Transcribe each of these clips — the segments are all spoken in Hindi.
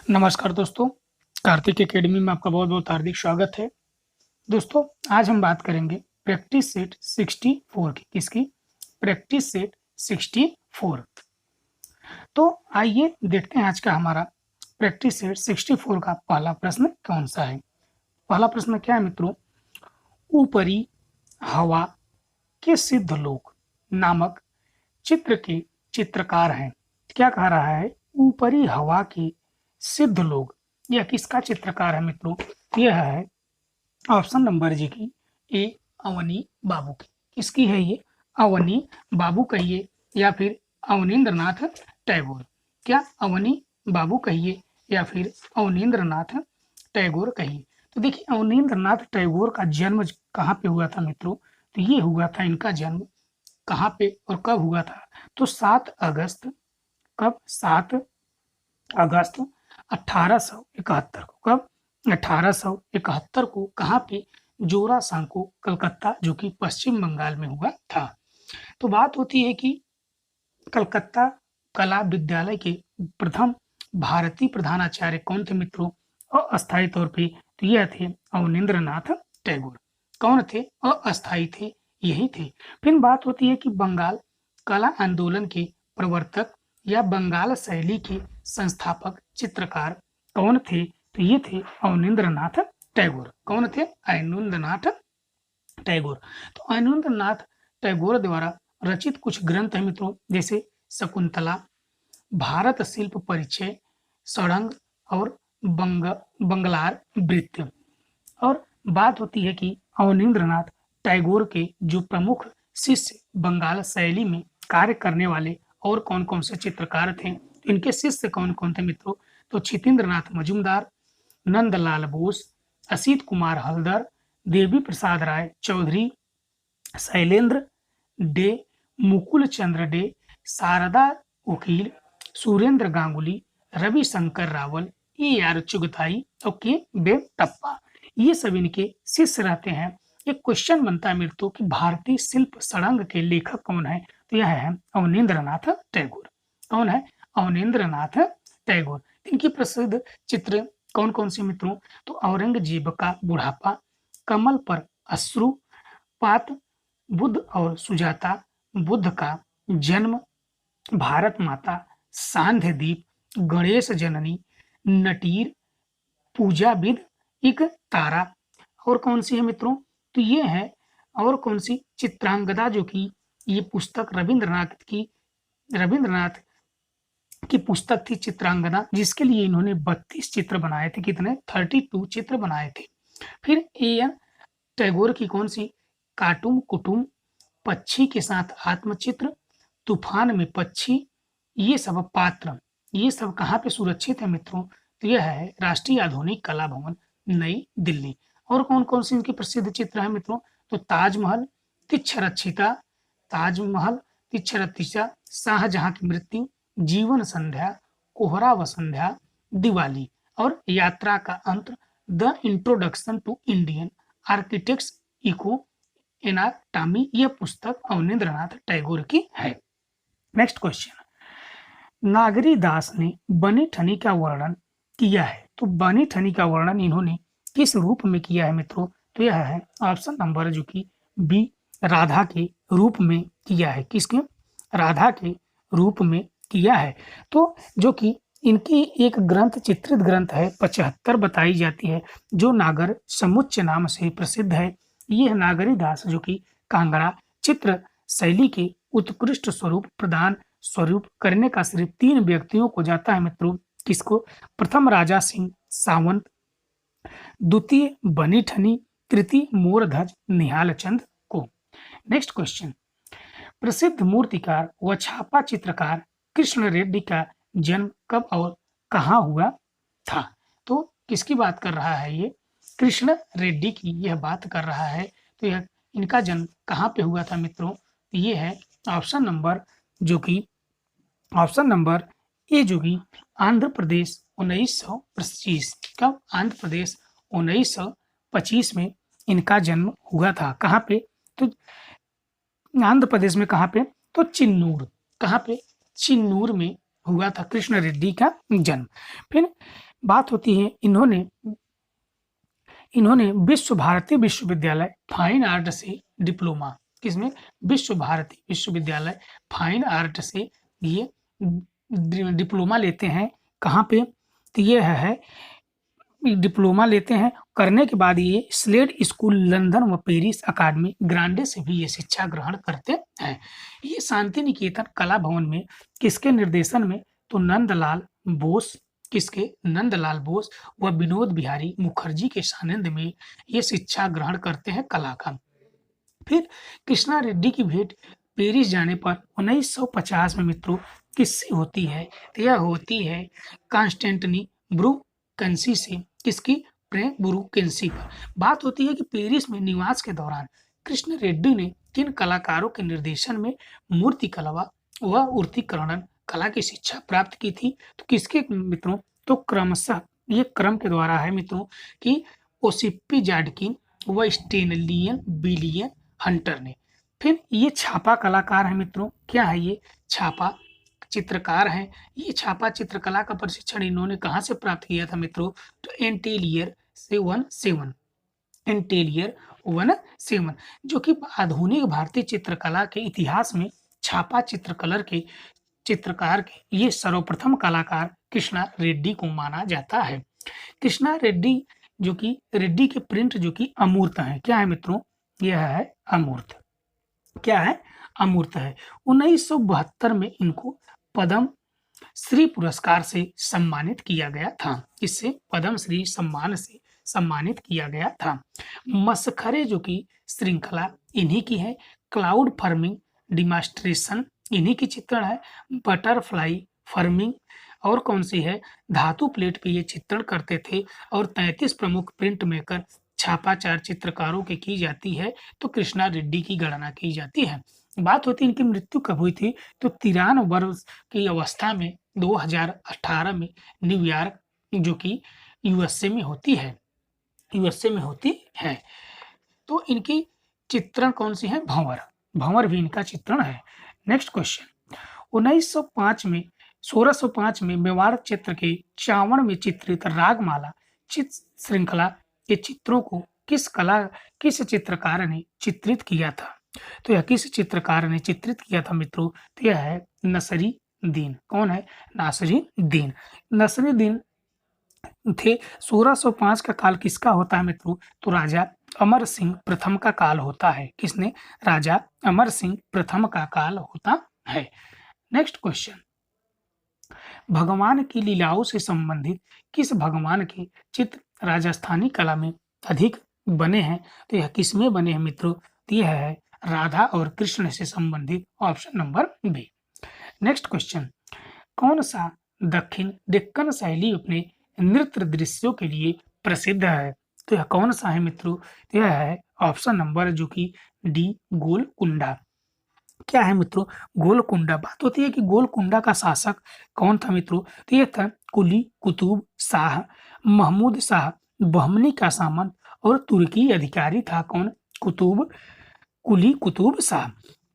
नमस्कार दोस्तों, कार्तिक एकेडमी में आपका बहुत-बहुत हार्दिक स्वागत है। दोस्तों, आज हम बात करेंगे प्रैक्टिस सेट 64 की। किसकी? Practice set 64। तो आइए देखते हैं आज का हमारा प्रैक्टिस सेट 64 का पहला प्रश्न कौन-सा है। पहला प्रश्न क्या है मित्रों? ऊपरी हवा के सिद्ध लोग नामक चित्र के चित्रकार हैं। क्या कह रहा है? ऊपरी हवा के सिद्ध लोग। यह किसका चित्रकार है मित्रों? यह है ऑप्शन नंबर जी की ए अवनी बाबू की। किसकी है ये? अवनी बाबू कहिए या फिर अवनींद्रनाथ टैगोर। क्या अवनी बाबू कहिए या फिर अवनींद्रनाथ टैगोर कहिए। तो देखिए, अवनींद्रनाथ टैगोर का जन्म कहाँ पे हुआ था मित्रों? तो ये हुआ था, इनका जन्म कहाँ पे और कब हुआ था? तो 7 अगस्त, कब? 7 अगस्त 1871 को। कब? 1871 को। कहाँ पे? जोरासांको, कलकत्ता, जो कि पश्चिम बंगाल में हुआ था। तो बात होती है कि कलकत्ता कला विद्यालय के प्रथम भारतीय प्रधानाचार्य कौन थे मित्रों? अस्थायी तौर पे तो यह थे अवनींद्रनाथ टैगोर। कौन थे? अस्थायी थे, यही थे। फिर बात होती है कि बंगाल कला आंदोलन के प्रवर्तक या बंगाल शैली के संस्थापक चित्रकार कौन थे? तो ये थे अवनींद्रनाथ टैगोर। कौन थे? अवनींद्रनाथ टैगोर। तो अवनींद्रनाथ टैगोर द्वारा रचित कुछ ग्रंथ है मित्रों, जैसे शकुंतला, भारत शिल्प परिचय, सड़ंग और बंगलार वृत्त। और बात होती है कि अवनींद्रनाथ टैगोर के जो प्रमुख शिष्य बंगाल शैली में कार्य करने वाले और कौन-कौन से चित्रकार थे, इनके शिष्य कौन-कौन थे मित्रों? तो छितेंद्रनाथ मजूमदार, नंदलाल बोस, असित कुमार हलदर, देवी प्रसाद राय चौधरी, शैलेंद्र डे, मुकुल चंद्र डे, शारदा वकील, सुरेंद्र गांगुली, रविशंकर रावल, ए आर चुगताई और के वेंकटप्पा। ये सब इनके शिष्य रहते हैं। एक क्वेश्चन बनता है मित्रों कि भारतीय शिल्प सड़ंग के लेखक कौन है? तो यह है अवनींद्रनाथ टैगोर। कौन है? अवनींद्रनाथ टैगोर। इनकी प्रसिद्ध चित्र कौन-कौन से मित्रों? तो औरंगजेब का बुढ़ापा, कमल पर अश्रुपात, बुद्ध और सुजाता, बुद्ध का जन्म, भारत माता, सांध्य दीप, गणेश जननी, नटीर, पूजा विद, एक तारा। और कौन सी है मित्रों? तो ये है और कौन सी? चित्रांगदा, जो कि ये पुस्तक रविंद्रनाथ की पुस्तक थी चित्रांगदा, जिसके लिए इन्होंने 32 चित्र बनाए थे। कितने? 32 चित्र बनाए थे। फिर ए एन टैगोर की कौन सी? काटुम कुटुम, पक्षी के साथ आत्मचित्र, तूफान में पक्षी, ये सब पात्र, ये सब कहाँ पे सुरक्षित है मित्रों? तो यह है राष्ट्रीय आधुनिक कला भवन, नई दिल्ली। और कौन-कौन से इनके प्रसिद्ध चित्र हैं मित्रों? तो ताजमहल, तिच्छरक्षिता, ताजमहल, तिच्छरक्षिता, शाहजहां की मृत्यु, जीवन संध्या, कोहरा वसंध्या, दिवाली और यात्रा का अंत, the introduction to Indian architects eco anatomy. यह पुस्तक अवनींद्रनाथ टैगोर की है। नेक्स्ट क्वेश्चन, नागरी दास ने बनी ठनी का वर्णन किया है। तो बनी ठनी का वर्णन इन्होंने किस रूप में किया है मित्रों? तो यह है ऑप्शन नंबर जो कि बी, राधा के रूप में किया है। किसके? राधा के रूप में किया है। तो जो कि इनकी एक ग्रंथ, चित्रित ग्रंथ है 75 बताई जाती है, जो नागर समुच्चय नाम से प्रसिद्ध है। ये है नागरी दास, जो कि कांगड़ा चित्र शैली के उत्कृष्ट स्वरूप करने का सिर्फ 3 व्यक्तियों को जाता है मित्रों। किसको? प्रथम राजा सिंह सावंत, द्वितीय बनी ठनी, तृतीय मोरध्वज निहाल चंद को। नेक्स्ट क्वेश्चन, प्रसिद्ध मूर्तिकार व छापा चित्रकार कृष्ण रेड्डी का जन्म कब और कहाँ हुआ था? तो किसकी बात कर रहा है ये? कृष्ण रेड्डी की यह बात कर रहा है। तो यह इनका जन्म कहाँ पे हुआ था मित्रों? तो ये है ऑप्शन नंबर जो कि ऑप्शन नंबर ए, जो कि आंध्र प्रदेश 1925। कब? आंध्र प्रदेश 1925 में इनका जन्म हुआ था। कहाँ पे? तो आंध्र प्रदेश में। कहाँ पे? तो चिन्नूर। कहाँ पे? चिन्नूर में हुआ था कृष्ण रेड्डी का जन्म। फिर बात होती है इन्होंने इन्होंने विश्व भारती विश्वविद्यालय फाइन आर्ट से डिप्लोमा, किसमें, विश्व भारती विश्वविद्यालय फाइन आर्ट से ये डिप्लोमा लेते हैं। कहाँ पे, तो ये है डिप्लोमा लेते हैं। करने के बाद ये स्लेड स्कूल लंदन व पेरिस अकादमी ग्रांडे से भी ये शिक्षा ग्रहण करते हैं। ये शांति निकेतन कला भवन में किसके निर्देशन में, तो नंदलाल बोस, किसके, नंदलाल बोस व विनोद बिहारी मुखर्जी के सानिध्य में ये शिक्षा ग्रहण करते हैं कला का। फिर कृष्णा रेड्डी की भेंट पेरिस जाने पर 1950 में मित्रों किससे होती है, तो यह होती है कॉन्स्टेंटिनी ब्रुकेंसी से, किसकी, प्रेम ब्रुकेंसी पर। बात होती है कि पेरिस में निवास के दौरान कृष्ण रेड्डी ने किन कलाकारों के निर्देशन में मूर्ति कला व उर्तीकरण कला की शिक्षा प्राप्त की थी, तो किसके मित्रों, तो क्रमशः ये क्रम के द्वारा है मित्रों कि ओसिपी जाडकिन व स्टेनलियन बिलियन हंटर ने। फिर ये छापा कलाकार है मित्रों, क्या है ये, छापा चित्रकार हैं। ये छापा चित्रकला का प्रशिक्षण इन्होंने कहाँ से प्राप्त किया था मित्रों, तो एंटेलियर 17 जो कि आधुनिक भारतीय चित्रकला के इतिहास में छापा चित्रकार के ये सर्वप्रथम कलाकार कृष्णा रेड्डी को माना जाता है। कृष्णा रेड्डी जो कि रेड्डी के प्रिंट जो कि अमूर्त है, क्या है मित्रों, यह है अमूर्त, क्या है, अमूर्त है। 1972 में इनको पद्म श्री पुरस्कार से सम्मानित किया गया था। इससे पद्म श्री सम्मान से सम्मानित किया गया था। मसखरे जो कि श्रृंखला इन्हीं की है। क्लाउड फर्मिंग डिमांस्ट्रेशन इन्हीं की चित्रण है। बटरफ्लाई फर्मिंग और कौन सी है, धातु प्लेट पे ये चित्रण करते थे। और 33 प्रमुख प्रिंट मेकर छापाचार चित्रकारों की जाती है, तो कृष्णा रेड्डी की गणना की जाती है। बात होती है इनकी मृत्यु कब हुई थी, तो 93 वर्ष की अवस्था में 2018 में न्यूयॉर्क जो कि यूएसए में होती है, यूएसए में होती है। तो इनकी चित्रण कौन सी है, भंवर, भंवर भी इनका चित्रण है। नेक्स्ट क्वेश्चन, 1605 में मेवाड़ क्षेत्र के चावड़ में चित्रित रागमाला चित्र श्रृंखला के चित्रों को किस चित्रकार ने चित्रित किया था, तो यह किस चित्रकार ने चित्रित किया था मित्रों, तो यह है नसरीदीन। कौन है, नासिरुद्दीन। नसरुद्दीन थे। 1605 का काल किसका होता है मित्रों, तो राजा अमर सिंह प्रथम का काल होता है। किसने, राजा अमर सिंह प्रथम का काल होता है। नेक्स्ट क्वेश्चन, भगवान की लीलाओं से संबंधित किस भगवान के चित्र राजस्थानी कला में अधिक बने हैं, तो यह किस में बने हैं मित्रों, तो यह है राधा और कृष्ण से संबंधित, option number B. Next question, कौन सा दक्षिण डेक्कन शैली अपने नृत्य दृश्यों के लिए प्रसिद्ध है, तो यह कौन सा है मित्रों, तो यह है ऑप्शन नंबर जो कि डी, गोलकुंडा। क्या है मित्रों, गोलकुंडा। बात होती है कि गोलकुंडा का शासक कौन था मित्रों, तो ये था कुली कुतुब शाह महमूद शाह बहमनी का सामंत और तुर्की अधिकारी था। कौन, कुली कुतुब शाह।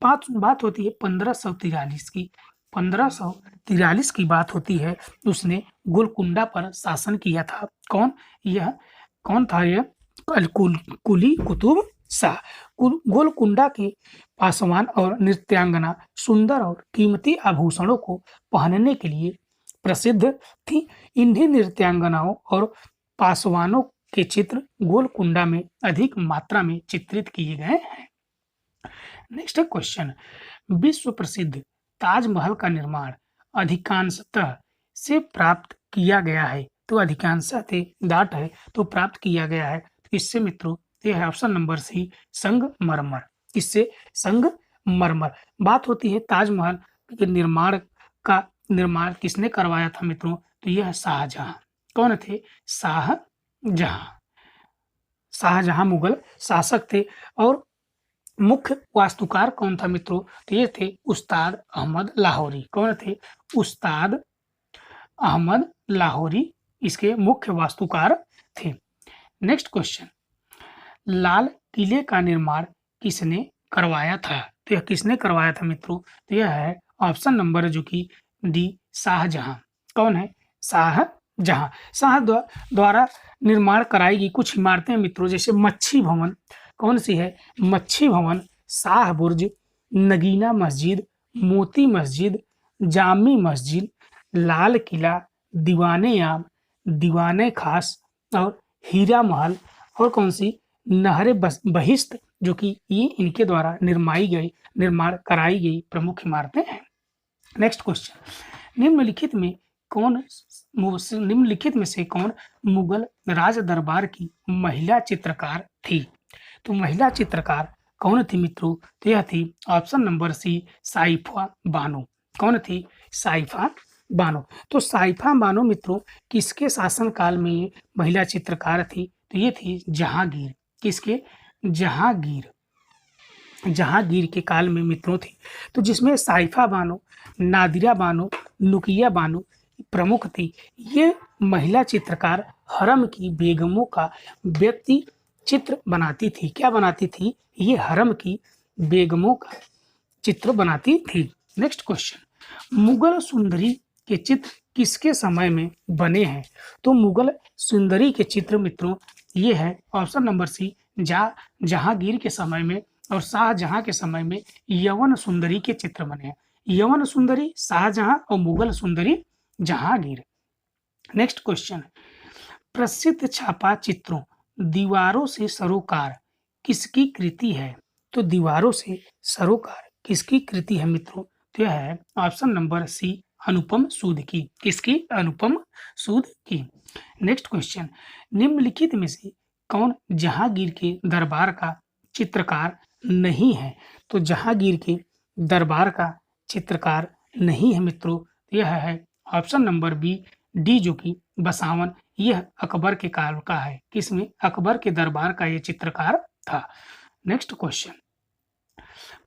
बात होती है 1543 की, 1543 की बात होती है। उसने गोलकुंडा पर शासन किया था। कौन, यह कौन था, यह कुली कुतुब शाह। गोलकुंडा के पासवान और नृत्यांगना सुंदर और कीमती आभूषणों को पहनने के लिए प्रसिद्ध थी। इन्हीं नृत्यांगनाओं और पासवानों के चित्र गोलकुंडा में अधिक मात्रा में चित्रित किए गए हैं। नेक्स्ट क्वेश्चन, विश्व प्रसिद्ध ताजमहल का निर्माण अधिकांशतः से प्राप्त किया गया है, तो अधिकांशतः थे दाट है, तो प्राप्त किया गया है। इससे मित्रों ये है ऑप्शन नंबर सी, संगमरमर। इससे संगमरमर। बात होती है ताजमहल के निर्माण किसने करवाया था मित्रों, तो यह शाहजहां। कौन थे, शाहजहां मुगल शासक थे। और मुख्य वास्तुकार कौन था मित्रों, तो ये थे उस्ताद अहमद लाहौरी। कौन थे, उस्ताद अहमद लाहौरी इसके मुख्य वास्तुकार थे। नेक्स्ट क्वेश्चन, लाल किले का निर्माण किसने करवाया था, तो यह किसने करवाया था मित्रों, तो यह है ऑप्शन नंबर जो कि डी, शाहजहां। कौन है, शाहजहां। जहां शाह द्वारा निर्माण कराई गई कुछ इमारतें मित्रों, जैसे मच्छी भवन, कौन सी है? मच्छी भवन, शाह बुर्ज, नगीना मस्जिद, मोती मस्जिद, जामी मस्जिद, लाल किला, दीवाने आम, दीवाने खास और हीरा महल, और कौन सी? नहर बहिश्त, जो कि ये इनके द्वारा निर्माण कराई गई प्रमुख इमारतें हैं। नेक्स्ट क्वेश्चन, निम्नलिखित में से कौन मुगल राज दरबार की महिला चित्रकार थी? तो महिला चित्रकार कौन थी मित्रों? तो यह थी option number C, Saifa Bano. कौन थी? साइफा बानो। तो साइफा बानो मित्रों किसके शासन काल में ये महिला चित्रकार थी? तो ये थी जहांगीर। किसके? जहांगीर के काल में मित्रों थी। तो जिसमें साइफा बानो, नादिरा बानो, नुकिया बानो प्रमुख थी। ये महिला चित्रकार हरम की बेगमों का व्यक्ति चित्र बनाती थी। क्या बनाती थी? ये हरम की बेगमों का चित्र बनाती थी। नेक्स्ट क्वेश्चन, मुगल सुंदरी के चित्र किसके समय में बने हैं? तो मुगल सुंदरी के चित्र मित्रों ये है ऑप्शन नंबर सी, जहांगीर के समय में और शाहजहां के समय में यवन सुंदरी के चित्र बने हैं। यवन सुंदरी शाहजहां और मुगल सुंदरी जहांगीर। नेक्स्ट क्वेश्चन, प्रसिद्ध छापा चित्रों दीवारों से सरोकार किसकी कृति है? तो दीवारों से सरोकार किसकी कृति है मित्रों? तो यह है ऑप्शन नंबर सी, अनुपम सूद की। किसकी? अनुपम सूद की। नेक्स्ट क्वेश्चन, निम्नलिखित में से कौन जहांगीर के दरबार का चित्रकार नहीं है? तो जहांगीर के दरबार का चित्रकार नहीं है मित्रों, यह है ऑप्शन नंबर बी, डी, जो कि बसावन। यह अकबर के काल का है। किसमें? अकबर के दरबार का यह चित्रकार था। नेक्स्ट क्वेश्चन,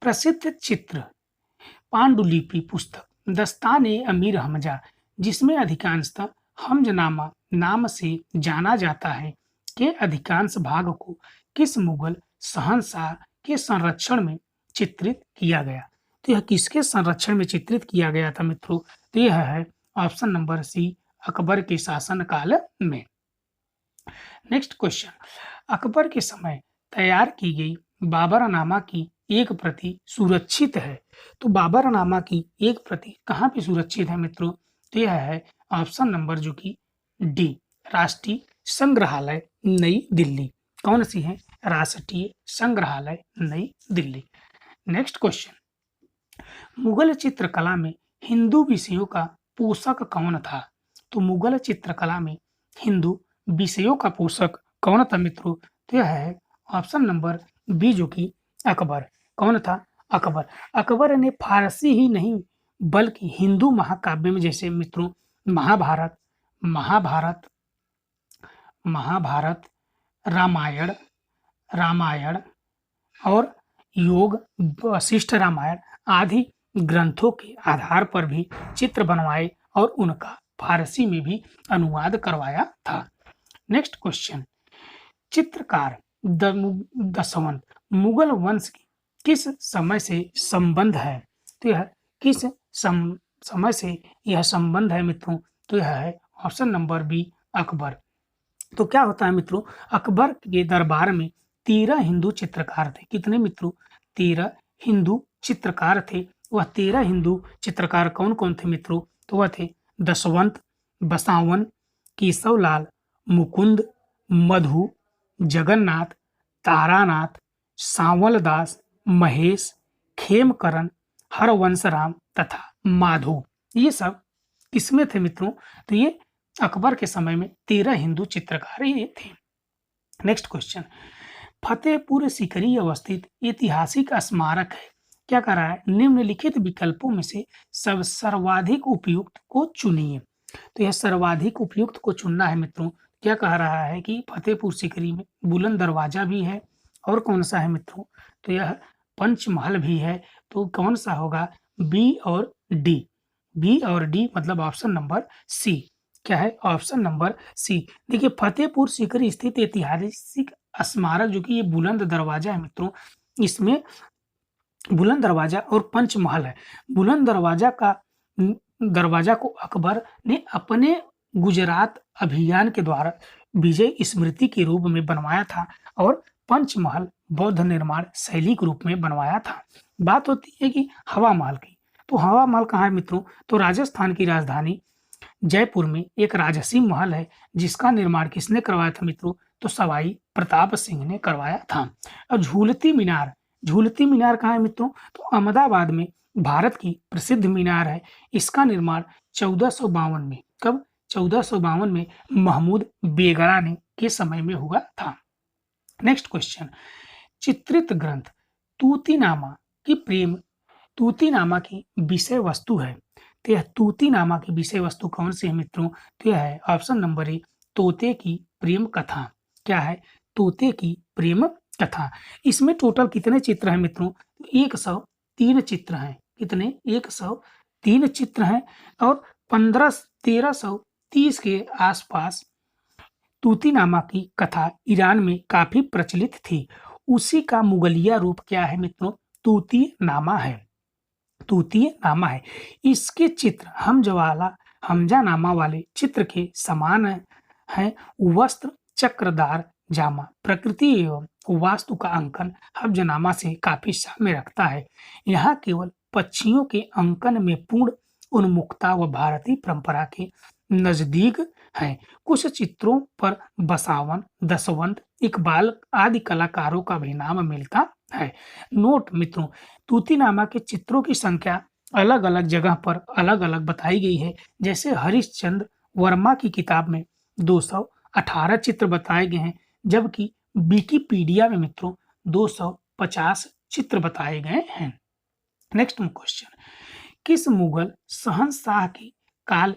प्रसिद्ध चित्र पांडुलिपि पुस्तक दस्ताने अमीर हमजा, जिसमें अधिकांशतः हमजनामा नाम से जाना जाता है, के अधिकांश भाग को किस मुगल शहंशाह के संरक्षण में चित्रित किया गया? तो यह किसके संरक्षण में चित्रित किया गया था मित्रों? तो यह है ऑप्शन नंबर सी, अकबर के शासन काल में। नेक्स्ट क्वेश्चन, अकबर के समय तैयार की गई बाबरनामा की एक प्रति सुरक्षित है। तो बाबरनामा की एक प्रति कहाँ पे सुरक्षित है मित्रों? तो यह है ऑप्शन नंबर जो कि डी, राष्ट्रीय संग्रहालय नई दिल्ली। कौन सी है? राष्ट्रीय संग्रहालय नई दिल्ली। नेक्स्ट क्वेश्चन, मुगल चित्रकला में हिंदू विषयों का पोषक कौन था? तो मुगल चित्रकला में हिंदू विषयों का पोषक कौन था मित्रों? तो यह है ऑप्शन नंबर बी, जो कि अकबर। कौन था? अकबर। अकबर ने फारसी ही नहीं बल्कि हिंदू महाकाव्य में, जैसे मित्रों महाभारत महाभारत महाभारत रामायण रामायण और योग वशिष्ठ रामायण आदि ग्रंथों के आधार पर भी चित्र बनवाए और उनका फारसी में भी अनुवाद करवाया था। नेक्स्ट क्वेश्चन, चित्रकार दशवंत मुगल वंश की किस समय से संबंध है? तो यह किस समय से यह संबंध है मित्रों? तो यह है ऑप्शन नंबर बी, अकबर। तो क्या होता है मित्रों, अकबर के दरबार में 13 हिंदू चित्रकार थे। कितने मित्रों? 13 हिंदू चित्रकार थे। वह 13 हिंदू चित्रकार कौन कौन थे मित्रों? तो वह थे दशवंत, बसावन, केशवलाल, मुकुंद, मधु, जगन्नाथ, तारानाथ, सांवल दास, महेश, खेमकरण, हरवंशराम तथा माधो। ये सब किसमें थे मित्रों? तो ये अकबर के समय में 13 हिंदू चित्रकार ये थे। नेक्स्ट क्वेश्चन, फतेहपुर सीकरी अवस्थित ऐतिहासिक स्मारक है। क्या कर रहा है? निम्नलिखित विकल्पों में से सब सर्वाधिक उपयुक्त को चुनिए। तो यह सर्वाधिक उपयुक्त को चुनना है मित्रों। क्या कह रहा है कि फतेहपुर सीकरी में बुलंद दरवाजा भी है और कौन सा है मित्रों? तो यह पंचमहल भी है। तो कौन सा होगा? बी और डी। बी और डी मतलब ऑप्शन नंबर सी। क्या है? Option number C. देखिए फतेहपुर सीकरी स्थित ऐतिहासिक स्मारक जो कि ये बुलंद दरवाजा है मित्रों, इसमें बुलंद दरवाजा और पंचमहल है। बुलंद दरवाजा को अकबर ने अपने गुजरात अभियान के द्वारा विजय स्मृति के रूप में बनवाया था और पंचमहल बौद्ध निर्माण शैली के रूप में बनवाया था। बात होती है कि हवा महल की, तो हवा महल कहाँ है मित्रों? तो राजस्थान की राजधानी जयपुर में एक राजसी महल है, जिसका निर्माण किसने करवाया था मित्रों? तो सवाई प्रताप सिंह ने करवाया था। और झूलती मीनार कहाँ है मित्रों? तो अहमदाबाद में भारत की प्रसिद्ध मीनार है। इसका निर्माण 1452 में, कब? 1452 में महमूद बेगड़ा ने के समय में हुआ था। नेक्स्ट क्वेश्चन, चित्रित ग्रंथ तूतीनामा की प्रेम तूतीनामा की विषय वस्तु है। तो यह तूतीनामा की विषय वस्तु कौन सी है मित्रों? तो यह है ऑप्शन नंबर ए, तोते की प्रेम कथा। क्या है? तोते की प्रेम कथा। इसमें टोटल कितने चित्र हैं मित्रों? 103 चित्र हैं। कितने? 103 चित्र हैं और 1330 के आसपास तूतीनामा की कथा ईरान में काफी प्रचलित थी। उसी का मुगलिया रूप क्या है मित्रों? तूतीनामा है। तूतीनामा है। इसके चित्र हमजानामा वाले चित्र के समान है। वस्त्र चक्रदार जामा प्रकृति एवं वास्तु का अंकन हमजानामा से काफी साम्य रखता है। यहाँ केवल पक्षियों के अंकन में पूर्ण उन्मुखता व भारतीय परंपरा के नजदीक है। कुछ चित्रों पर बसावन, दसवंत, इकबाल आदि कलाकारों का भी नाम मिलता है। नोट मित्रों, तूतीनामा के चित्रों की संख्या अलग-अलग जगह पर अलग-अलग बताई गई है। जैसे हरिश्चंद्र वर्मा की किताब में 218 चित्र बताए गए हैं, जबकि विकिपीडिया में मित्रों 250 चित्र बताए गए हैं। नेक्स्ट क्वेश्चन, किस मुगल शहंशाह के काल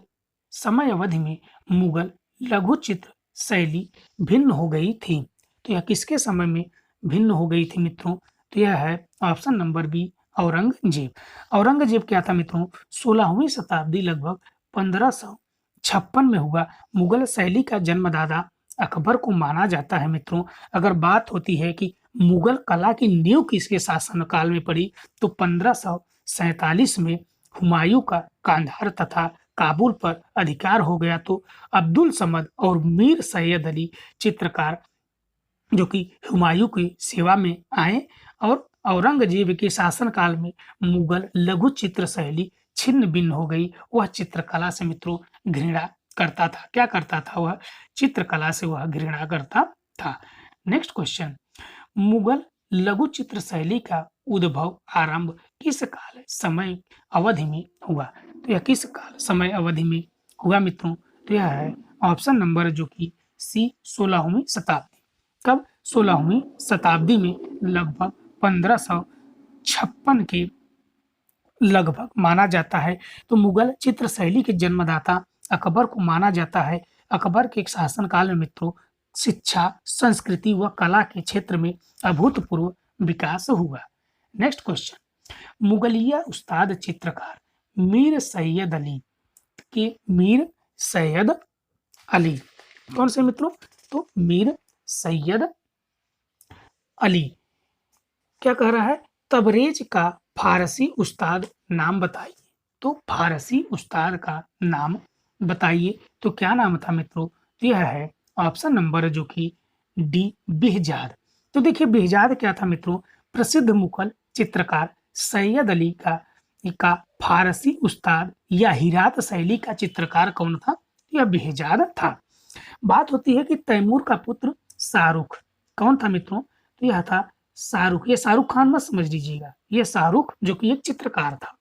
समय अवधि में मुगल लघु चित्र शैली भिन्न हो गई थी? तो यह किसके समय में भिन्न हो गई थी मित्रों? तो यह है option number B, Aurangzeb. Aurangzeb क्या था मित्रों? 16वीं शताब्दी लगभग 1556 में हुआ। मुगल शैली का जन्मदाता अकबर को माना जाता है मित्रों। अगर बात होती है कि मुगल कला की नींव किसके शासनकाल में पड़ी, तो 1547 में हुमायूं का कांधार तथा काबुल पर अधिकार हो गया, तो अब्दुल समद और मीर सैयद अली चित्रकार जो कि हुमायूं की सेवा में आए और औरंगजेब के शासनकाल में मुगल लघु चित्र शैली छिन्न भिन्न हो गई। वह चित्रकला से मित्रों घृणा करता था। क्या करता था? वह चित्रकला से वह घृणा करता था। नेक्स्ट क्वेश्चन, मुगल लघु चित्र शैली का उद्भव आरंभ किस काल समय अवधि में हुआ? तो यह किस काल समय अवधि में हुआ मित्रों? तो यह है ऑप्शन नंबर जो कि सी, 16वीं शताब्दी। कब? 16वीं शताब्दी में लगभग 1556 के लगभग माना जाता है। तो मुगल चित्र शैली के जन्मदाता अकबर को माना जाता है। अकबर के शासनकाल में मित्रों शिक्षा, संस्कृति व कला के क्षेत्र में अभूतपूर्व विकास हुआ। नेक्स्ट क्वेश्चन, मुगलिया उस्ताद चित्रकार मीर सैयद अली कौन से मित्रों? तो मीर सैयद अली क्या कह रहा है? तबरेज का फारसी उस्ताद नाम बताइए। तो फारसी उस्ताद का नाम बताइए। तो क्या नाम था मित्रों? तो यह है ऑप्शन नंबर जो कि डी, बेहजाद। तो देखिए बेहजाद क्या था मित्रों? प्रसिद्ध मुगल चित्रकार सैयद अली का फारसी उस्ताद या हिरात शैली का चित्रकार कौन था? यह बेहजाद था। बात होती है कि तैमूर का पुत्र शाहरुख कौन था मित्रों? तो यह था शाहरुख। ये शाहरुख खान मत समझ लीजिएगा, ये शाहरुख जो कि एक चित्रकार था।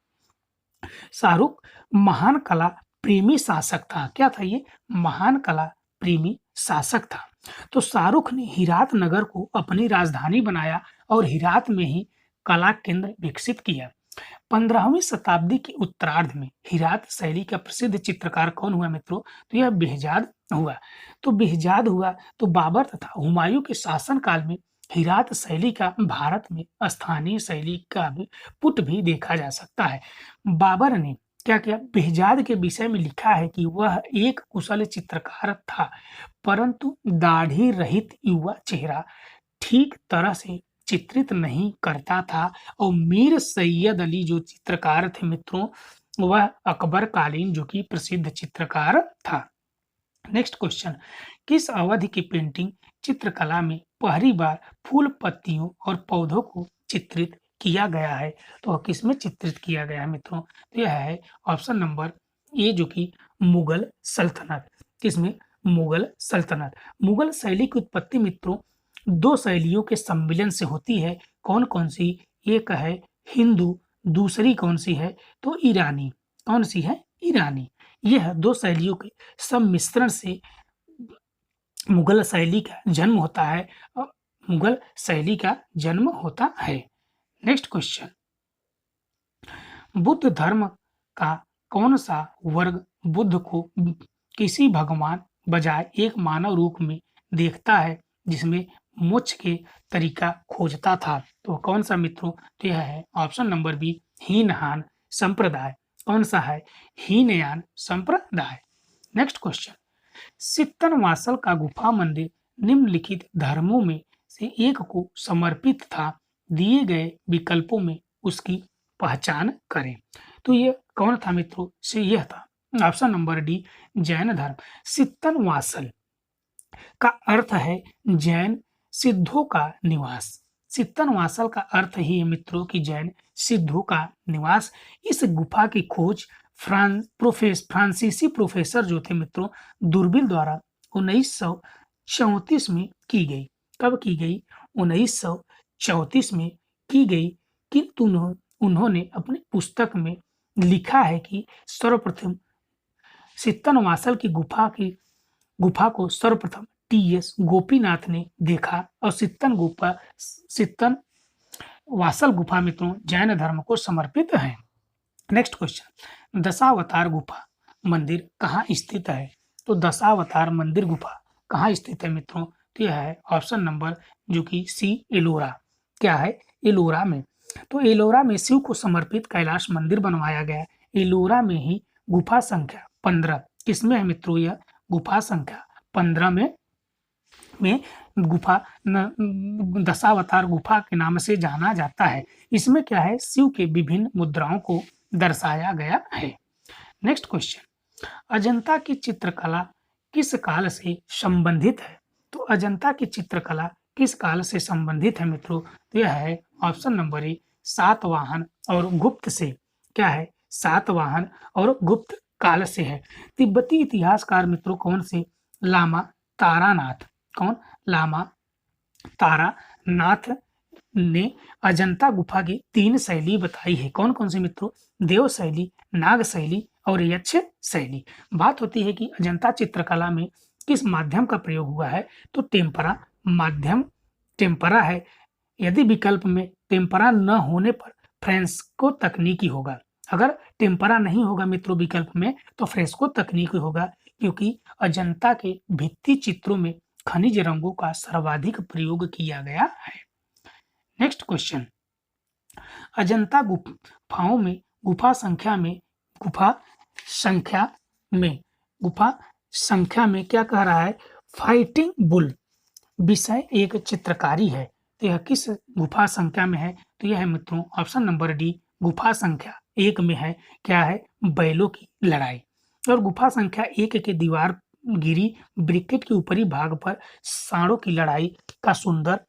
शाहरुख महान कला प्रेमी शासक था। क्या था ये? महान कला प्रेमी शासक था। तो शाहरुख ने हिरात नगर को अपनी राजधानी बनाया और हिरात में ही कला केंद्र विकसित किया। 15वीं शताब्दी के उत्तरार्ध में हिरात शैली का प्रसिद्ध चित्रकार कौन हुआ मित्रों? तो यह बेहजाद हुआ। तो बेहजाद हुआ तो बाबर तथा हुमायूं के शासनकाल में हिरात शैली का भारत में स्थानीय शैली का भी पुट भी देखा जा सकता है। बाबर ने क्या किया? बेहजाद के विषय में लिखा है कि वह एक कुशल चित्रकार था, परंतु दाढ़ी रहित युवा चेहरा ठीक तरह से चित्रित नहीं करता था। और मीर सैयद अली जो चित्रकार थे मित्रों, वह अकबर कालीन जो कि प्रसिद्ध चित्रकार था। नेक्स्ट क्वेश्चन, किस अवधि की पेंटिंग चित्रकला में पहली बार फूल, पत्तियों और पौधों को चित्रित किया गया है? तो किसमें चित्रित किया गया है मित्रों? तो यह है ऑप्शन नंबर ए, जो कि मुगल सल्तनत। किसमें? मुगल सल्तनत। मुगल शैली की उत्पत्ति मित्रों दो शैलियों के सम्मिलन से होती है। कौन कौन सी? एक है हिंदू, दूसरी कौन सी है? तो ईरानी। कौन सी है? ईरानी। यह दो शैलियों के सम्मिश्रण से मुगल शैली का जन्म होता है। मुगल शैली का जन्म होता है। नेक्स्ट क्वेश्चन, बुद्ध धर्म का कौन सा वर्ग बुद्ध को किसी भगवान बजाय एक मानव रूप में देखता है, जिसमें मोक्ष के तरीका खोजता था? तो कौन सा मित्रों? तो यह है ऑप्शन नंबर बी, हीनयान संप्रदाय। कौन सा है? हीनयान संप्रदाय। नेक्स्ट क्वेश्चन, सित्तनवासल का गुफा मंदिर निम्नलिखित धर्मों में से एक को समर्पित था, दिए गए विकल्पों में उसकी पहचान करें। तो ये कौन था मित्रों? से यह था ऑप्शन नंबर डी, जैन धर्म। सित्तनवासल का अर्थ है जैन सिद्धों का निवास। सित्तनवासल का अर्थ ही है मित्रों की जैन सिद्धों का निवास। इस गुफा की खोज फ्रांसीसी प्रोफेसर जो थे मित्रों दूरबीन द्वारा 1934 में की गई। कब की गई? 1934 में की गई। किंतु उन्होंने अपनी पुस्तक में लिखा है कि सर्वप्रथम सित्तनवासल की गुफा को सर्वप्रथम टी.एस. गोपीनाथ ने देखा और सित्तन वासल गुफा मित्रों जैन धर्म को समर्पित है। नेक्स्ट क्वेश्चन, दशावतार गुफा मंदिर कहाँ स्थित है? तो दशावतार मंदिर गुफा कहाँ स्थित है मित्रों? तो यह है ऑप्शन नंबर जो कि सी, एलोरा। क्या है? एलोरा में। तो एलोरा में शिव को समर्पित कैलाश मंदिर बनवाया गया। एलोरा में ही गुफा संख्या 15 किसमें है मित्रों? यह गुफा संख्या 15 में गुफा दशावतार गुफा के नाम से जाना जाता है। इसमें क्या है? शिव के विभिन्न मुद्राओं को दर्शाया गया है। नेक्स्ट क्वेश्चन, अजंता की चित्रकला किस काल से संबंधित है? तो अजंता की चित्रकला किस काल से संबंधित है मित्रों? तो यह है ऑप्शन नंबर ए, सातवाहन और गुप्त से। क्या है? सातवाहन और गुप्त काल से है। तिब्बती इतिहासकार मित्रों कौन से? लामा तारानाथ। कौन? लामा तारानाथ ने अजंता गुफा की 3 शैली बताई है। कौन कौन सी मित्रों? देव शैली, नाग शैली और यक्ष शैली। बात होती है कि अजंता चित्रकला में किस माध्यम का प्रयोग हुआ है? तो टेम्परा माध्यम टेम्परा है। यदि विकल्प में टेम्परा न होने पर फ्रेस्को तकनीकी होगा। अगर टेम्परा नहीं होगा मित्रों विकल्प में तो फ्रेस्को तकनीकी होगा, क्योंकि अजंता के भित्ति चित्रों में खनिज रंगों का सर्वाधिक प्रयोग किया गया है। नेक्स्ट क्वेश्चन, अजंता गुफा संख्या में क्या कह रहा है? फाइटिंग बुल विषय एक चित्रकारी है। तो यह किस गुफा संख्या में है? तो यह है मित्रों ऑप्शन नंबर डी, गुफा संख्या 1 में है। क्या है? बैलों की लड़ाई। और गुफा संख्या 1 के दीवार गिरी ब्रिकेट के ऊपरी भाग पर सांडों की लड़ाई का सुंदर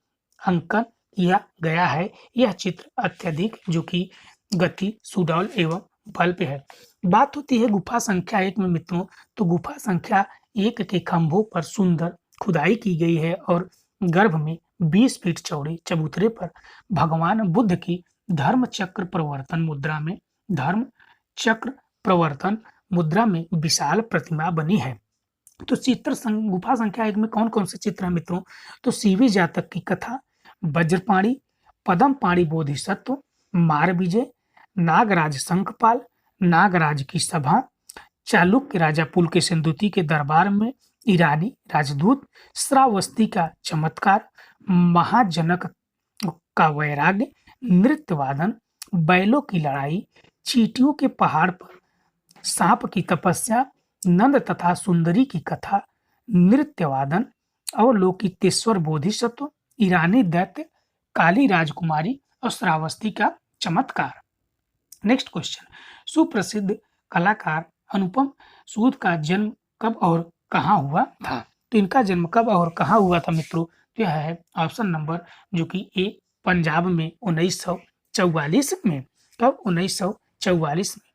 अंकन किया गया है। यह चित्र अत्यधिक जो कि गति, सुडौल एवं बल पे है। बात होती है गुफा संख्या 1 में मित्रों, तो गुफा संख्या 1 के खंभों पर सुंदर खुदाई की गई है और गर्भ में 20 फीट चौड़े चबूतरे पर भगवान बुद्ध की धर्म चक्र प्रवर्तन मुद्रा में विशाल प्रतिमा बनी है। तो गुफा संख्या 1 में कौन कौन से चित्र हैं मित्रों? तो सीवी जातक की कथा, वज्रपाणी, पदमपाणी बोधिसत्व, मार विजय, नागराज शंखपाल, नागराज की सभा, चालुक्य राजा पुलकेशिन के दरबार में ईरानी राजदूत, श्रावस्ती का चमत्कार, महाजनक का वैराग्य, नृत्य वादन, बैलों की लड़ाई, चींटियों के पहाड़ पर सांप की तपस्या, नंद तथा सुंदरी की कथा, नृत्य वादन, अवलोकितेश्वर बोधिसत्व, ईरानी दैत्य, काली राजकुमारी और श्रावस्ती का चमत्कार। नेक्स्ट क्वेश्चन, सुप्रसिद्ध कलाकार अनुपम सूद का जन्म कब और कहाँ हुआ था? तो इनका जन्म कब और कहाँ हुआ था मित्रों? तो यह है ऑप्शन नंबर जो कि ए पंजाब में 1944 में। कब? 1944 में।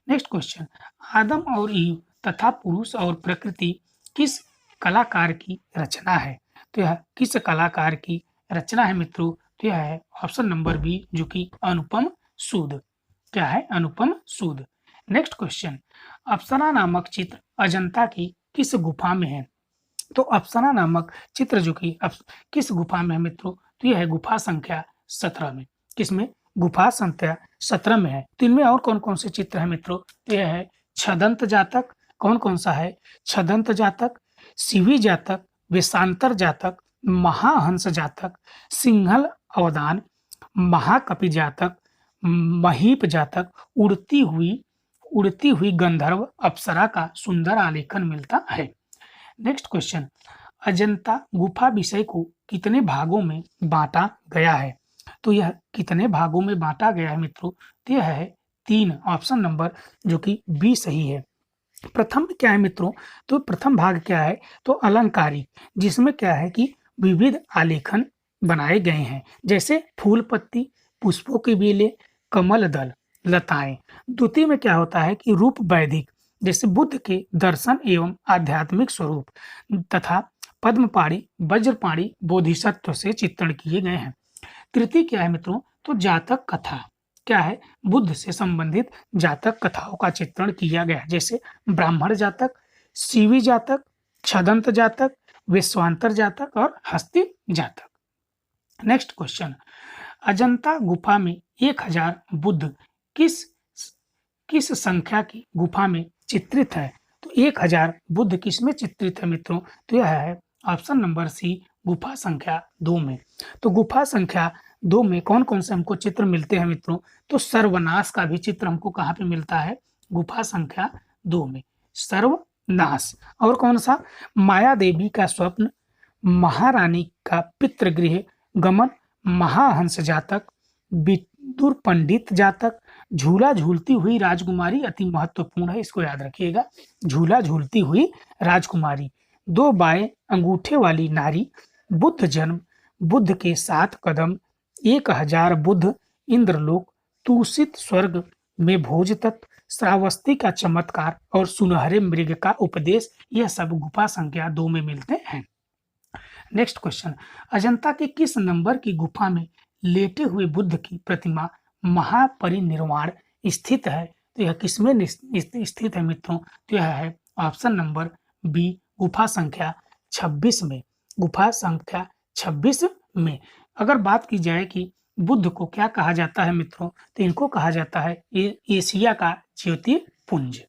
नेक्स्ट क्वेश्चन, आदम और ईव तथा पुरुष और प्रकृति किस कलाकार की रचना है? तो यह किस कलाकार की रचना है मित्रों? तो यह है ऑप्शन नंबर बी जो कि अनुपम सूद। क्या है? अनुपम सूद। नेक्स्ट क्वेश्चन, अप्सरा नामक चित्र अजंता की किस गुफा में है? तो अप्सरा नामक चित्र जो कि किस गुफा में है मित्रों? तो यह है गुफा संख्या 17 में। किसमें? गुफा संख्या 17 में है। तो इनमें और कौन कौन से चित्र हैं मित्रों? तो यह है छदंत जातक। कौन कौन सा है? छदंत जातक, शिवी जातक, वेशांतर जातक, महाहंस जातक, सिंहल अवदान, महाकपि जातक, महीप जातक, उड़ती हुई गंधर्व अप्सरा का सुंदर आलेखन मिलता है। नेक्स्ट क्वेश्चन, अजंता गुफा विषय को कितने भागों में बांटा गया है? तो यह कितने भागों में बांटा गया है मित्रों? तो यह है 3। ऑप्शन नंबर जो कि बी सही है। प्रथम क्या है मित्रों? तो प्रथम भाग क्या है? तो अलंकारिक, जिसमें क्या है कि विविध आलेखन बनाए गए हैं, जैसे फूल पत्ती, पुष्पों की बेलें, कमल दल, लताएं। द्वितीय में क्या होता है कि रूप वैदिक, जैसे बुद्ध के दर्शन एवं आध्यात्मिक स्वरूप तथा पद्मपाणि, वज्रपाणि बोधिसत्व से चित्रण किए गए हैं। तृतीय क्या है मित्रों? तो जातक कथा। क्या है? बुद्ध से संबंधित जातक कथाओं का चित्रण किया गया है, जैसे ब्राह्मण जातक, शिवी जातक, छदंत जातक, विश्वांतर जातक और हस्ती जातक। नेक्स्ट क्वेश्चन, अजंता गुफा में 1000 बुद्ध किस किस संख्या की गुफा में चित्रित है? तो 1000 बुद्ध किस में चित्रित है मित्रों? तो यह है ऑप्शन नंबर सी गुफा संख्या 2 में। तो गुफा संख्या 2 में कौन कौन से हमको चित्र मिलते हैं मित्रों? तो सर्वनाश का भी चित्र हमको कहाँ पे मिलता है? गुफा संख्या 2 में सर्वनाश। और कौन सा? माया देवी का स्वप्न, महारानी का पितृगृह गमन, महाहंस जातक, विदुर पंडित जातक, झूला झूलती हुई राजकुमारी अति महत्वपूर्ण है, इसको याद रखिएगा। झूला झूलती हुई राजकुमारी, 2 बाएं अंगूठे वाली नारी, बुद्ध जन्म, बुद्ध के 7 कदम, 1000 बुद्ध, इंद्रलोक, दूषित स्वर्ग में भोज तत्व, श्रावस्ती का चमत्कार और सुनहरे मृग का उपदेश, यह सब गुफा संख्या 2 में मिलते हैं। नेक्स्ट क्वेश्चन, अजंता के किस नंबर की गुफा में लेटे हुए बुद्ध की प्रतिमा महापरिनिर्वाण स्थित है? तो यह किसमें स्थित है मित्रों? तो यह है ऑप्शन नंबर बी गुफा संख्या 26 में। गुफा संख्या 26 में। अगर बात की जाए कि बुद्ध को क्या कहा जाता है मित्रों? तो इनको कहा जाता है एशिया का ज्योतिर्पुंज।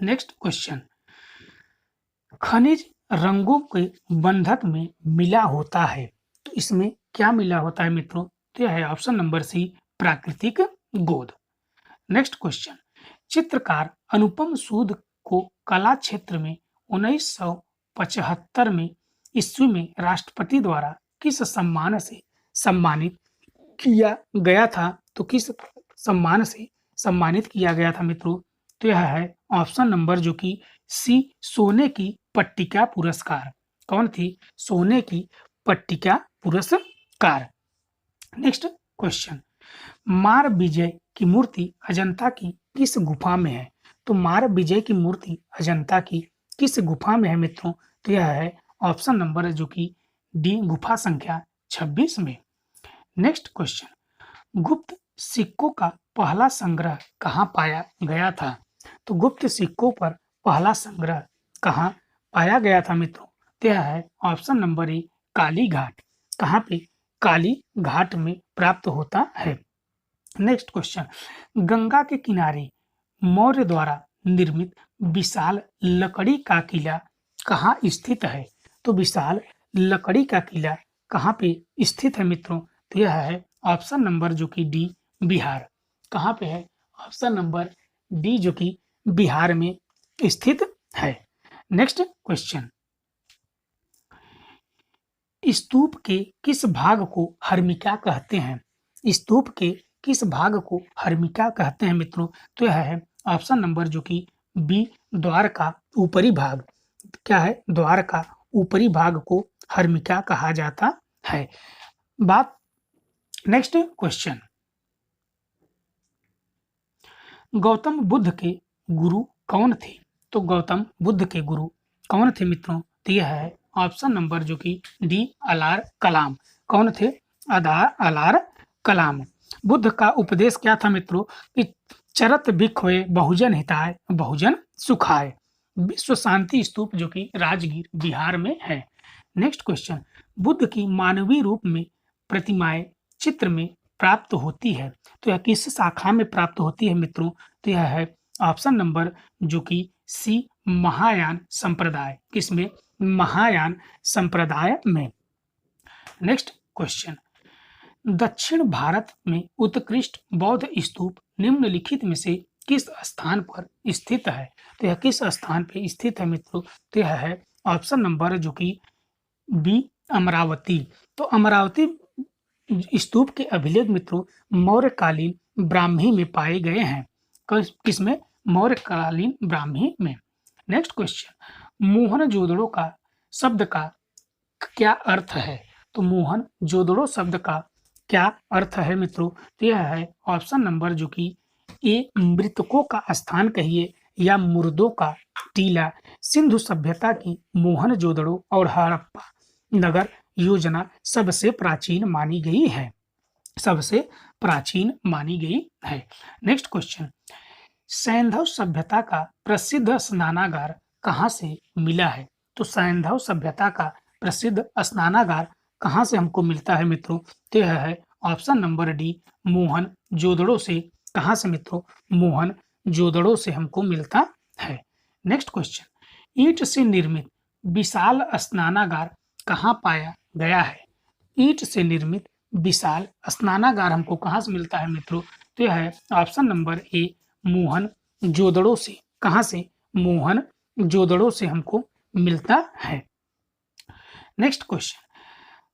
नेक्स्ट क्वेश्चन, खनिज रंगों के बंधक में मिला होता है, तो इसमें क्या मिला होता है मित्रों? तो यह है ऑप्शन नंबर सी प्राकृतिक गोद। नेक्स्ट क्वेश्चन, चित्रकार अनुपम सूद को कला क्षेत्र में 1975 में ईस्वी में राष्ट्रपति द्वारा किस सम्मान से सम्मानित किया गया था? तो किस सम्मान से सम्मानित किया गया था मित्रों? तो यह है ऑप्शन नंबर जो कि सी सोने की पट्टिका पुरस्कार। कौन थी? सोने की पट्टिका पुरस्कार। नेक्स्ट क्वेश्चन, मार विजय की मूर्ति अजंता की किस गुफा में है? तो मार विजय की मूर्ति अजंता की किस गुफा में है मित्रों? तो यह है ऑप्शन नंबर जो कि डी गुफा संख्या 26 में। नेक्स्ट क्वेश्चन, गुप्त सिक्कों का पहला संग्रह कहाँ पाया गया था? तो गुप्त सिक्कों पर पहला संग्रह कहाँ पाया गया था मित्रों? तो यह है option number A Kali Ghat. कहाँ पे? काली घाट में प्राप्त होता है। नेक्स्ट क्वेश्चन, गंगा के किनारे मौर्य द्वारा निर्मित विशाल लकड़ी का किला कहाँ स्थित है? तो विशाल लकड़ी का किला कहाँ पे स्थित है मित्रों? तो यह है ऑप्शन नंबर जो कि डी बिहार। कहाँ पे है? ऑप्शन नंबर डी जो कि बिहार में स्थित है। नेक्स्ट क्वेश्चन, स्तूप के किस भाग को हर्मिका कहते हैं? स्तूप के किस भाग को हर्मिका कहते हैं मित्रों? तो यह है ऑप्शन नंबर जो कि बी द्वार का ऊपरी भाग, क्या है, द्वार का ऊपरी भाग को हर्मिका कहा जाता है। बात नेक्स्ट क्वेश्चन, गौतम बुद्ध के गुरु कौन थे? तो गौतम बुद्ध के गुरु कौन थे मित्रों? तो यह है ऑप्शन नंबर जो कि डी अलार कलाम। कौन थे? अलार कलाम। बुद्ध का उपदेश क्या था मित्रों? कि चरत बिखोए बहुजन हिताय बहुजन सुखाय। विश्व शांति स्तूप जो कि राजगीर बिहार में है। नेक्स्ट क्वेश्चन, बुद्ध की मानवीय रूप में प्रतिमाएं चित्र में प्राप्त होती है, तो यह किस शाखा में प्राप्त होती है मित्रों? तो यह है ऑप्शन नंबर जो कि सी महायान संप्रदाय। किसमें? महायान संप्रदाय में। नेक्स्ट क्वेश्चन, दक्षिण भारत में उत्कृष्ट बौद्ध स्तूप निम्नलिखित में से किस स्थान पर स्थित है? तो यह किस स्थान पर स्थित है मित्रों? तो यह है ऑप्शन नंबर जो कि बी अमरावती। तो अमरावती स्तूप के अभिलेख मित्रों मौर्यकालीन ब्राह्मी में पाए गए हैं। किसमें? मौर्यकालीन ब्राह्मी में। नेक्स्ट क्वेश्चन, मोहनजोदड़ो का शब्द का क्या अर्थ है? तो मोहनजोदड़ो शब्द का क्या अर्थ है मित्रों? तो यह है ऑप्शन नंबर जो कि ए मृतकों का स्थान कहिए या मुर्दों का टीला। सिंधु सभ्यता की मोहनजोदड़ो और हड़प्पा नगर योजना सबसे प्राचीन मानी गई है। सबसे प्राचीन मानी गई है। नेक्स्ट क्वेश्चन, सैंधव सभ्यता का प्रसिद्ध स्नानागार कहाँ से मिला है? तो सैंधव सभ्यता का प्रसिद्ध स्नानागार कहाँ से हमको मिलता है मित्रों? तो यह है ऑप्शन नंबर डी मोहनजोदड़ो से। कहाँ से मित्रों? मोहनजोदड़ो से हमको मिलता है। नेक्स्ट क्वेश्चन, ईंट से निर्मित विशाल स्नानागार कहाँ पाया गया है? ईंट से निर्मित विशाल स्नानागार हमको कहाँ से मिलता है मित्रों? तो यह है ऑप्शन नंबर ए मोहनजोदड़ो से। कहाँ से? मोहनजोदड़ो से हमको मिलता है। नेक्स्ट क्वेश्चन,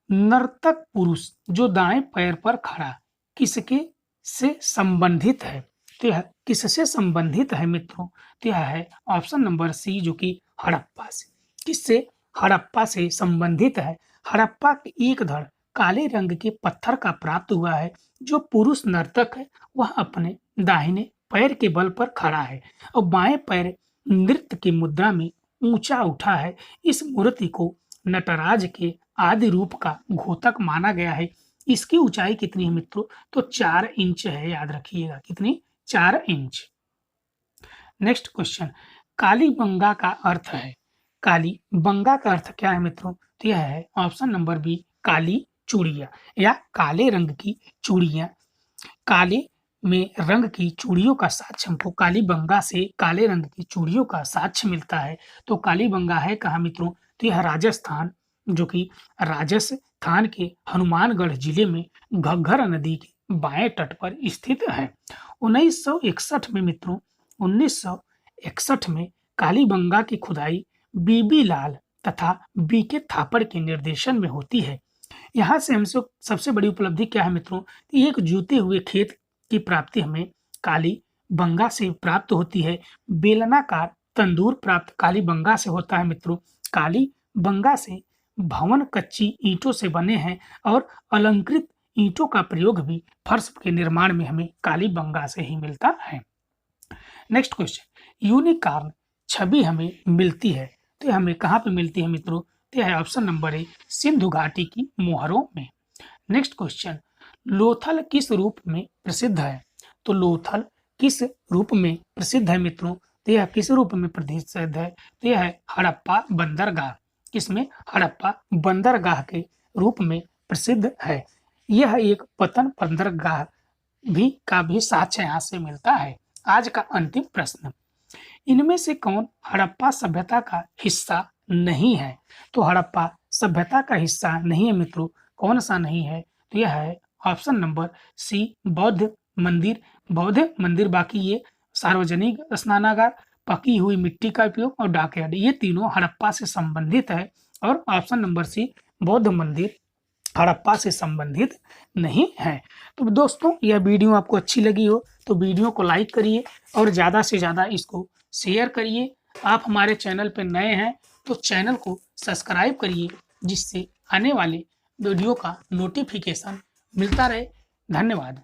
नर्तक पुरुष जो दाएं पैर पर खड़ा किसके से संबंधित है? तो यह किससे संबंधित है मित्रों? तो यह है ऑप्शन नंबर सी जो कि हड़प्पा से। किससे? हड़प्पा से संबंधित है। हड़प्पा के एक धड़ काले रंग के पत्थर का प्राप्त हुआ है। जो पुरुष नर्तक है वह अपने दाहिने पैर के बल पर खड़ा है और बाएं पैर नृत्य की मुद्रा में ऊंचा उठा है। इस मूर्ति को नटराज के आदि रूप का घोतक माना गया है। इसकी ऊंचाई कितनी है मित्रों? तो 4 इंच है, याद रखिएगा। कितनी? 4 इंच। नेक्स्ट क्वेश्चन, कालीबंगा का अर्थ है। कालीबंगा का अर्थ क्या है मित्रों? तो यह है ऑप्शन नंबर बी काली चूड़ियां या काले रंग की चूड़ियां। काले में रंग की चूड़ियों का साक्ष्य हमको कालीबंगा से काले रंग की चूड़ियों का साक्ष्य मिलता है। तो कालीबंगा है कहाँ मित्रों? तो यह राजस्थान जो कि राजस्थान के हनुमानगढ़ जिले में घग्गर नदी के बाएं तट पर स्थित है। 1961 में मित्रों 1961 में कालीबंगा की खुदाई बीबी लाल तथा बी के थापड़ के निर्देशन में होती है। यहाँ से हमसे सबसे बड़ी उपलब्धि क्या है मित्रों? एक जूते हुए खेत की प्राप्ति हमें कालीबंगा से प्राप्त होती है। बेलनाकार तंदूर प्राप्त कालीबंगा से होता है मित्रों। कालीबंगा से भवन कच्ची ईंटों से बने हैं और अलंकृत ईंटों का प्रयोग भी फर्श के निर्माण में हमें कालीबंगा से ही मिलता है। नेक्स्ट क्वेश्चन, यूनिकॉर्न छवि हमें मिलती है तो हमें कहाँ पे मिलती है मित्रों? तो है ऑप्शन नंबर ए सिंधु घाटी की मोहरों में। नेक्स्ट क्वेश्चन, लोथल किस रूप में प्रसिद्ध है? तो लोथल किस रूप में प्रसिद्ध है मित्रों? तो यह किस रूप में प्रसिद्ध है? तो यह है हड़प्पा बंदरगाह। किसमें? हड़प्पा बंदरगाह के रूप में प्रसिद्ध है। यह एक पतन बंदरगाह का भी साक्ष्य यहाँ से मिलता है। आज का अंतिम प्रश्न, इनमें से कौन हड़प्पा सभ्यता का हिस्सा नहीं है? तो हड़प्पा सभ्यता का हिस्सा नहीं है मित्रों। कौन सा नहीं है? तो यह है ऑप्शन नंबर सी बौद्ध मंदिर। बाकी ये सार्वजनिक स्नानागार, पकी हुई मिट्टी का उपयोग और डाकयार्ड, ये तीनों हड़प्पा से संबंधित है। और ऑप्शन नंबर सी बौद्ध मंदिर हड़प्पा से संबंधित नहीं है। तो दोस्तों यह वीडियो आपको अच्छी लगी हो तो वीडियो को लाइक करिए और ज़्यादा से ज़्यादा इसको शेयर करिए। आप हमारे चैनल पर नए हैं तो चैनल को सब्सक्राइब करिए, जिससे आने वाले वीडियो का नोटिफिकेशन मिलता रहे। धन्यवाद।